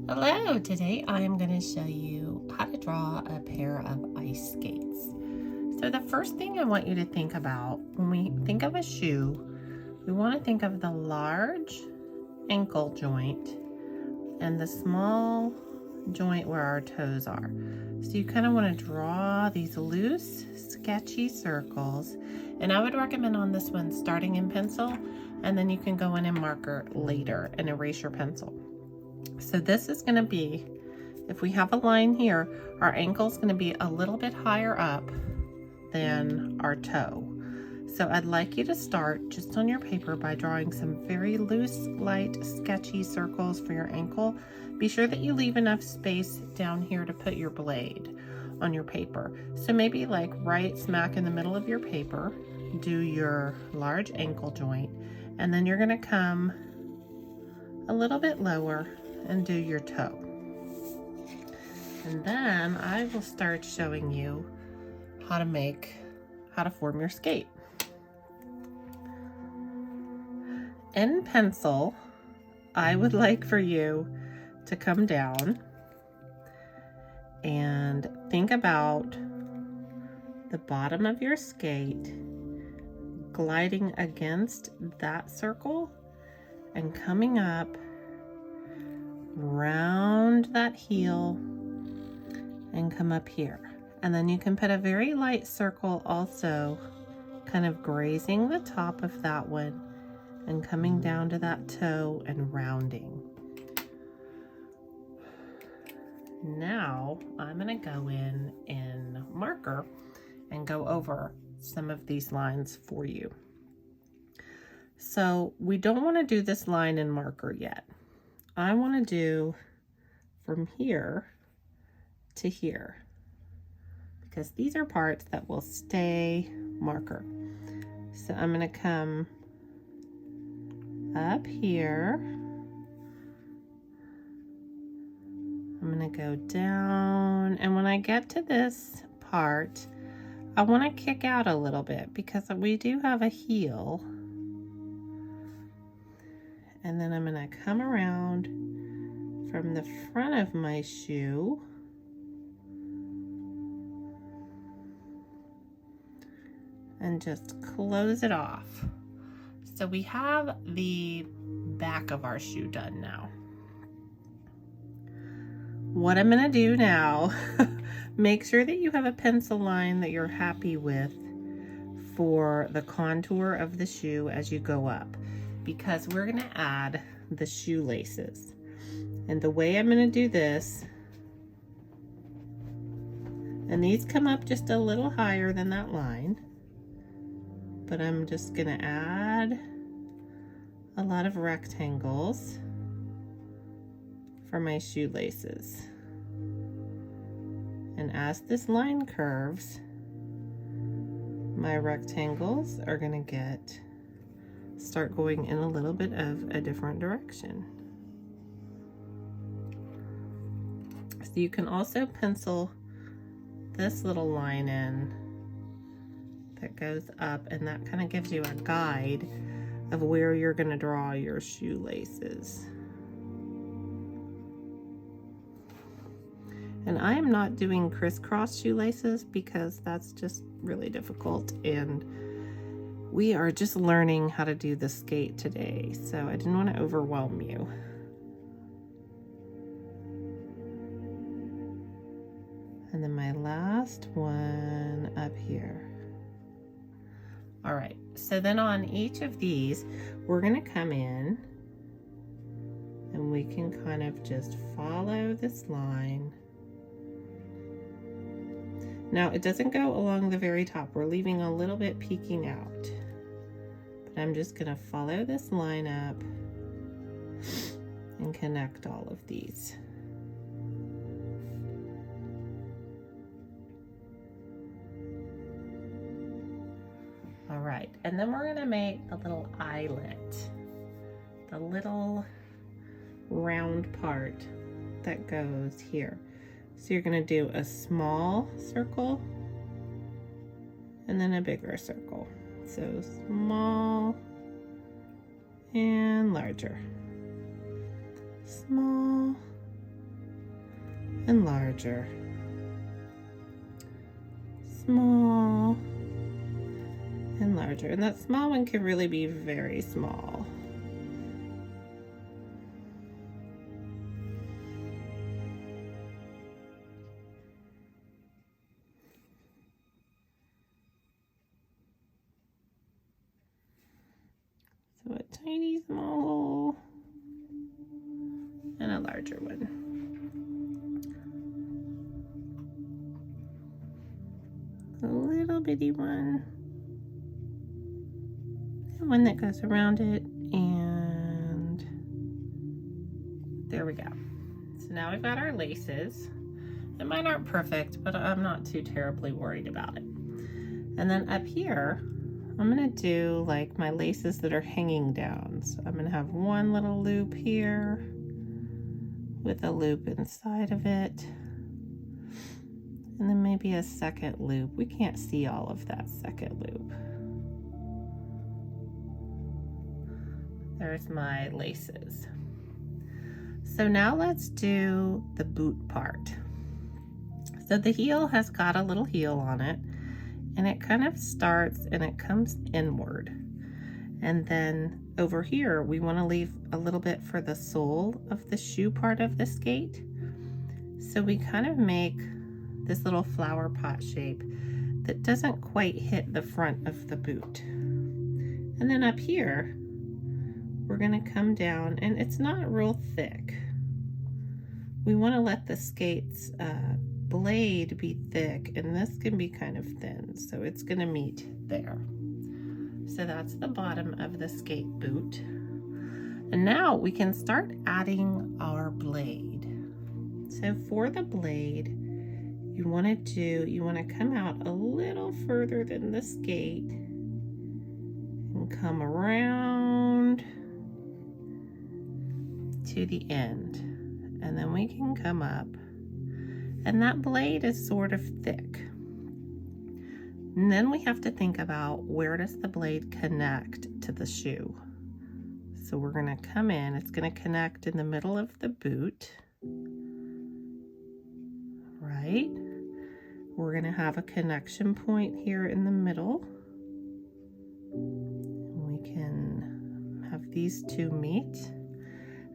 Hello, today I am going to show you how to draw a pair of ice skates. So the first thing I want you to think about when we think of a shoe, we want to think of the large ankle joint and the small joint where our toes are. So you kind of want to draw these loose, sketchy circles. And I would recommend on this one starting in pencil, and then you can go in and marker later and erase your pencil. So this is going to be, if we have a line here, our ankle is going to be a little bit higher up than our toe. So I'd like you to start just on your paper by drawing some very loose, light, sketchy circles for your ankle. Be sure that you leave enough space down here to put your blade on your paper. So maybe like right smack in the middle of your paper, do your large ankle joint, and then you're going to come a little bit lower and do your toe. And then I will start showing you how to form your skate. In pencil, I would like for you to come down and think about the bottom of your skate gliding against that circle and coming up round that heel and come up here. And then you can put a very light circle also kind of grazing the top of that one and coming down to that toe and rounding. Now I'm going to go in marker and go over some of these lines for you. So we don't want to do this line in marker yet. I want to do from here to here because these are parts that will stay marker. So I'm going to come up here. I'm going to go down, and when I get to this part, I want to kick out a little bit because we do have a heel. And then I'm going to come around from the front of my shoe and just close it off. So we have the back of our shoe done now. What I'm going to do now, make sure that you have a pencil line that you're happy with for the contour of the shoe as you go up, because we're going to add the shoelaces. And the way I'm going to do this, and these come up just a little higher than that line, but I'm just going to add a lot of rectangles for my shoelaces. And as this line curves, my rectangles are going to start going in a little bit of a different direction. So you can also pencil this little line in that goes up, and that kind of gives you a guide of where you're going to draw your shoelaces. And I am not doing crisscross shoelaces because that's just really difficult, and we are just learning how to do the skate today, so I didn't want to overwhelm you. And then my last one up here. All right, so then on each of these, we're going to come in and we can kind of just follow this line. Now, it doesn't go along the very top. We're leaving a little bit peeking out. But I'm just going to follow this line up and connect all of these. All right, and then we're going to make a little eyelet, the little round part that goes here. So you're going to do a small circle and then a bigger circle. So small and larger. Small and larger. Small and larger. And that small one can really be very small. So a tiny small hole and a larger one. A little bitty one. And one that goes around it, and there we go. So now we've got our laces. And mine aren't perfect, but I'm not too terribly worried about it. And then up here, I'm gonna do like my laces that are hanging down. So I'm gonna have one little loop here with a loop inside of it. And then maybe a second loop. We can't see all of that second loop. There's my laces. So now let's do the boot part. So the heel has got a little heel on it, and it kind of starts and it comes inward. And then over here, we want to leave a little bit for the sole of the shoe part of the skate. So we kind of make this little flower pot shape that doesn't quite hit the front of the boot. And then up here, we're going to come down, and it's not real thick. We want to let the skate's blade be thick, and this can be kind of thin, so it's going to meet there. So that's the bottom of the skate boot. And now we can start adding our blade. So for the blade, you want to come out a little further than the skate and come around to the end. And then we can come up, and that blade is sort of thick. And then we have to think about, where does the blade connect to the shoe? So we're gonna come in, it's gonna connect in the middle of the boot, right? We're gonna have a connection point here in the middle. We can have these two meet.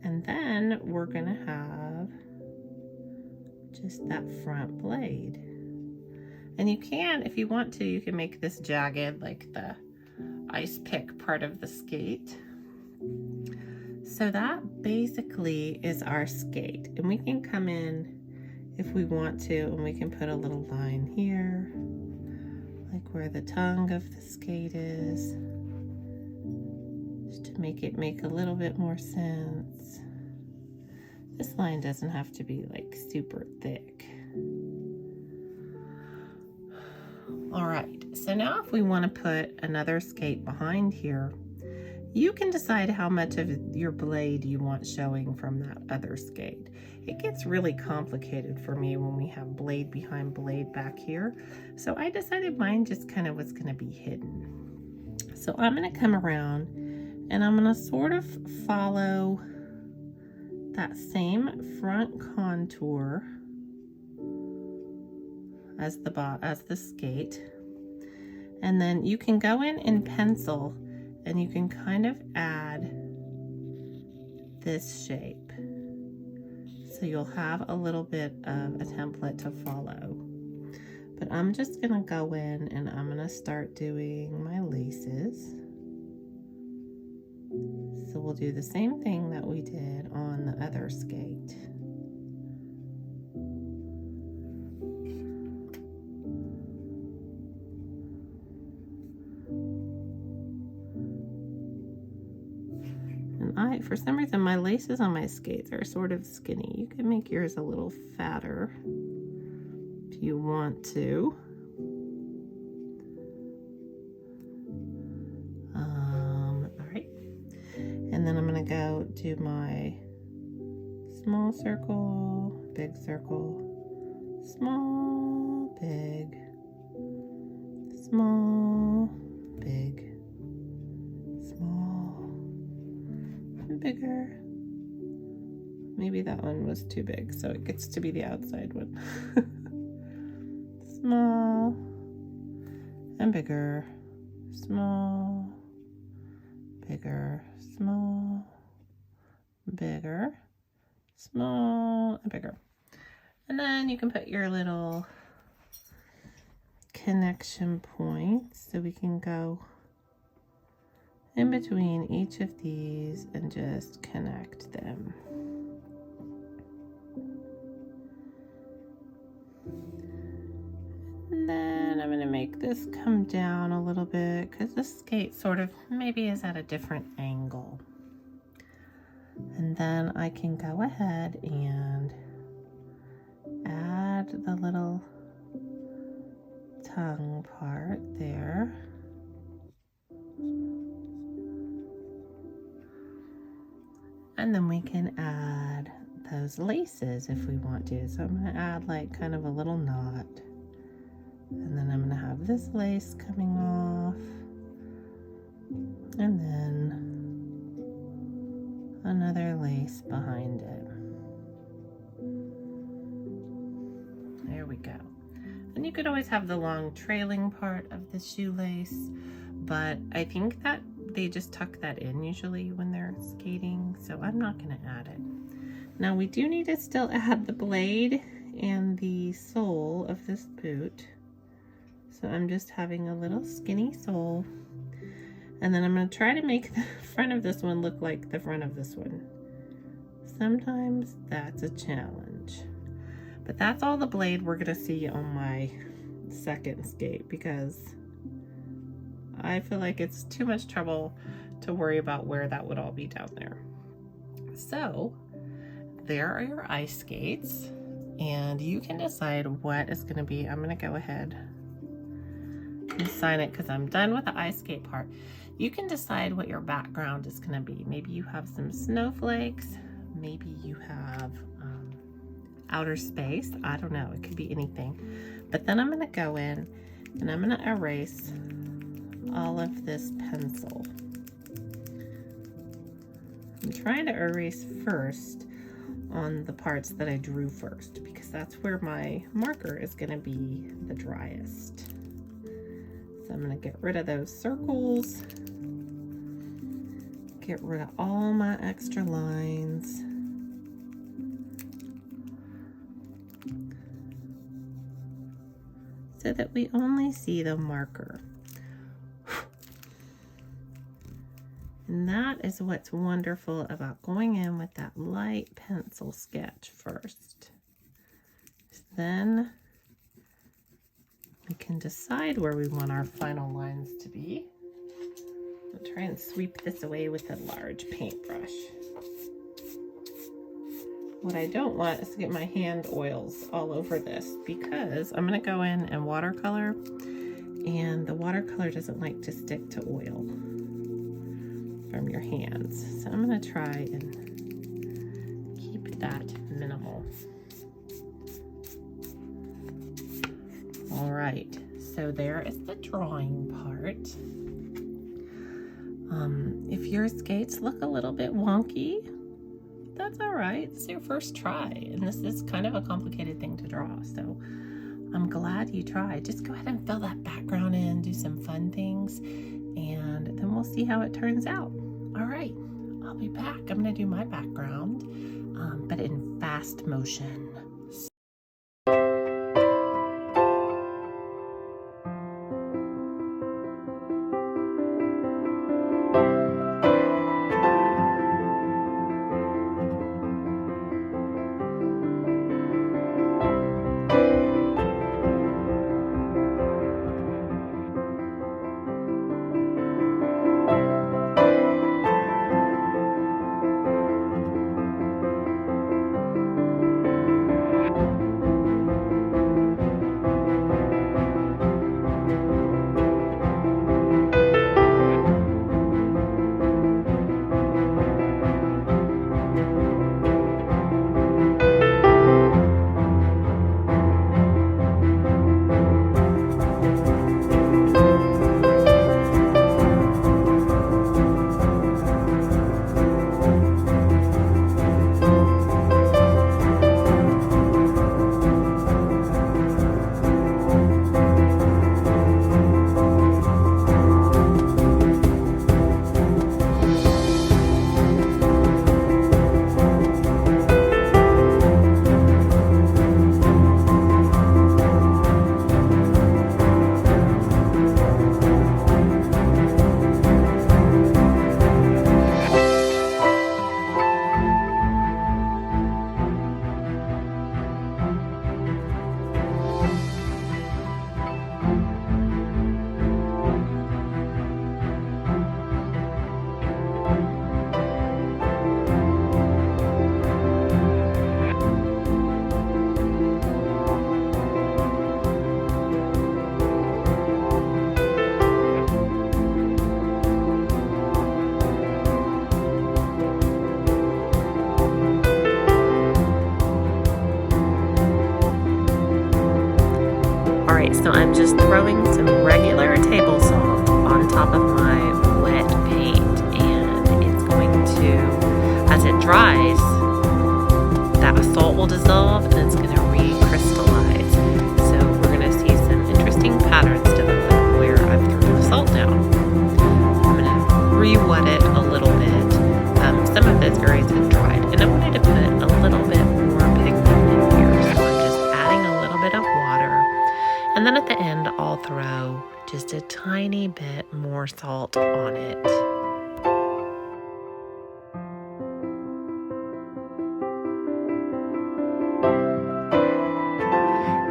And then we're gonna have just that front blade. And you can, if you want to, you can make this jagged like the ice pick part of the skate. So that basically is our skate. And we can come in if we want to, and we can put a little line here, like where the tongue of the skate is, just to make it make a little bit more sense. This line doesn't have to be like super thick. All right, so now if we want to put another skate behind here, you can decide how much of your blade you want showing from that other skate. It gets really complicated for me when we have blade behind blade back here. So I decided mine just kind of was going to be hidden. So I'm going to come around and I'm going to sort of follow that same front contour as the skate. And then you can go in pencil and you can kind of add this shape. So you'll have a little bit of a template to follow. But I'm just gonna go in and I'm gonna start doing my laces. So we'll do the same thing that we did on the other skate. And for some reason, my laces on my skates are sort of skinny. You can make yours a little fatter if you want to. All right. And then I'm gonna go do my small circle, big circle, small, big, small, big, small, bigger, maybe that one was too big, so it gets to be the outside one. Small and bigger, small, bigger, small, bigger, small, and bigger. And then you can put your little connection points so we can go in between each of these and just connect them. And then I'm going to make this come down a little bit because the skate sort of maybe is at a different angle. And then I can go ahead and add the little tongue part there. And then we can add those laces if we want to. So I'm going to add like kind of a little knot. And then I'm going to have this lace coming off. And then another lace behind it. There we go. And you could always have the long trailing part of the shoelace, but I think that they just tuck that in usually when they're skating, so I'm not going to add it. Now we do need to still add the blade and the sole of this boot. So I'm just having a little skinny sole, and then I'm going to try to make the front of this one look like the front of this one. Sometimes that's a challenge, but that's all the blade we're going to see on my second skate because I feel like it's too much trouble to worry about where that would all be down there. So there are your ice skates, and you can decide what is going to be. I'm going to go ahead and sign it because I'm done with the ice skate part. You can decide what your background is going to be. Maybe you have some snowflakes, maybe you have outer space. I don't know, it could be anything. But then I'm going to go in and I'm going to erase all of this pencil. I'm trying to erase first on the parts that I drew first because that's where my marker is going to be the driest. So I'm going to get rid of those circles, get rid of all my extra lines. So that we only see the marker. And that is what's wonderful about going in with that light pencil sketch first. Then we can decide where we want our final lines to be. I'll try and sweep this away with a large paintbrush. What I don't want is to get my hand oils all over this because I'm going to go in and watercolor, and the watercolor doesn't like to stick to oil from your hands. So I'm going to try and keep that minimal. All right, so there is the drawing part. If your skates look a little bit wonky, that's all right. This is your first try, and this is kind of a complicated thing to draw, so I'm glad you tried. Just go ahead and fill that background in, do some fun things, and then we'll see how it turns out. All right, I'll be back. I'm gonna do my background, but in fast motion. Alright, so I'm just throwing some regular table salt on top of my wet paint, and it's going to, as it dries, that salt will dissolve and it's going to recrystallize. So we're going to see some interesting patterns develop where I've thrown the salt down. I'm going to re-wet it a little bit. Some of those areas have dried, and I wanted to put a little bit more pigment in here, so I'm just adding a little bit of water, and then at the end I'll throw just a tiny bit more salt on it.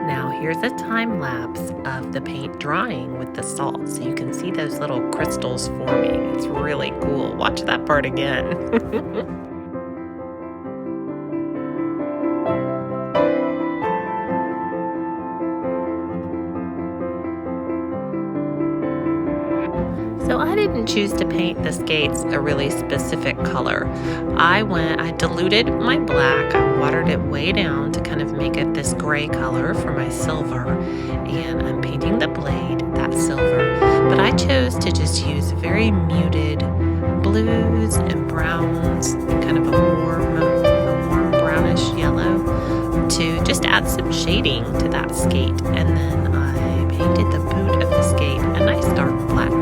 Now here's a time lapse of the paint drying with the salt, so you can see those little crystals forming. It's really cool. Watch that part again. So I didn't choose to paint the skates a really specific color. I diluted my black, I watered it way down to kind of make it this gray color for my silver, and I'm painting the blade that silver. But I chose to just use very muted blues and browns, kind of a warm brownish yellow, to just add some shading to that skate. And then I painted the boot of the skate a nice dark black.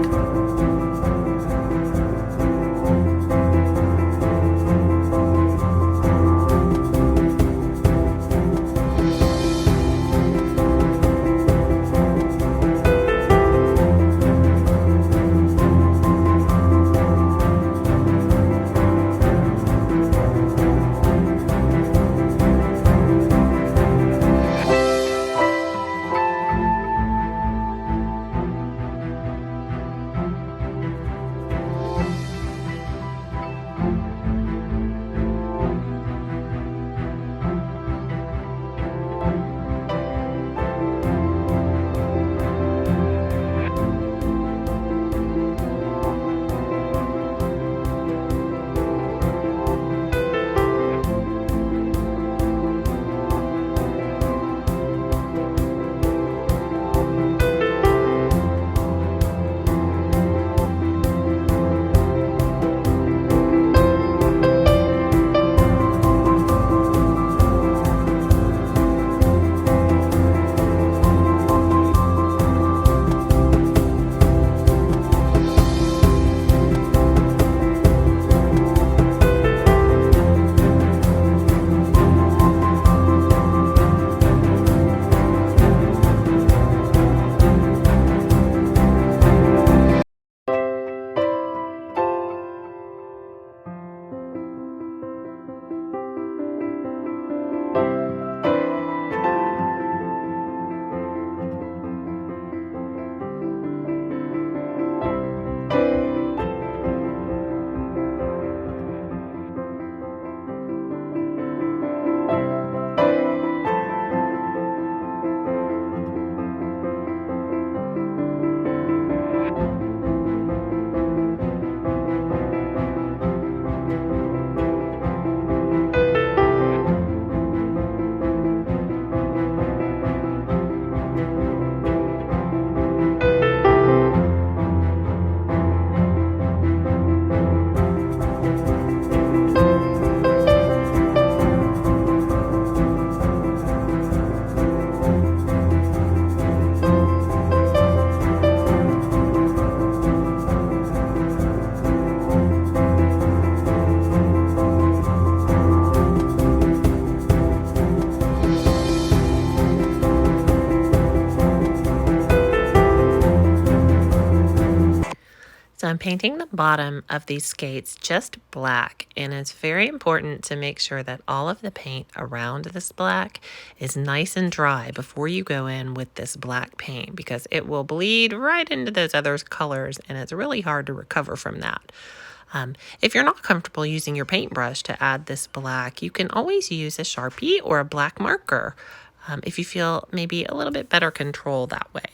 So I'm painting the bottom of these skates just black, and it's very important to make sure that all of the paint around this black is nice and dry before you go in with this black paint, because it will bleed right into those other colors and it's really hard to recover from that. If you're not comfortable using your paintbrush to add this black, you can always use a Sharpie or a black marker if you feel maybe a little bit better control that way.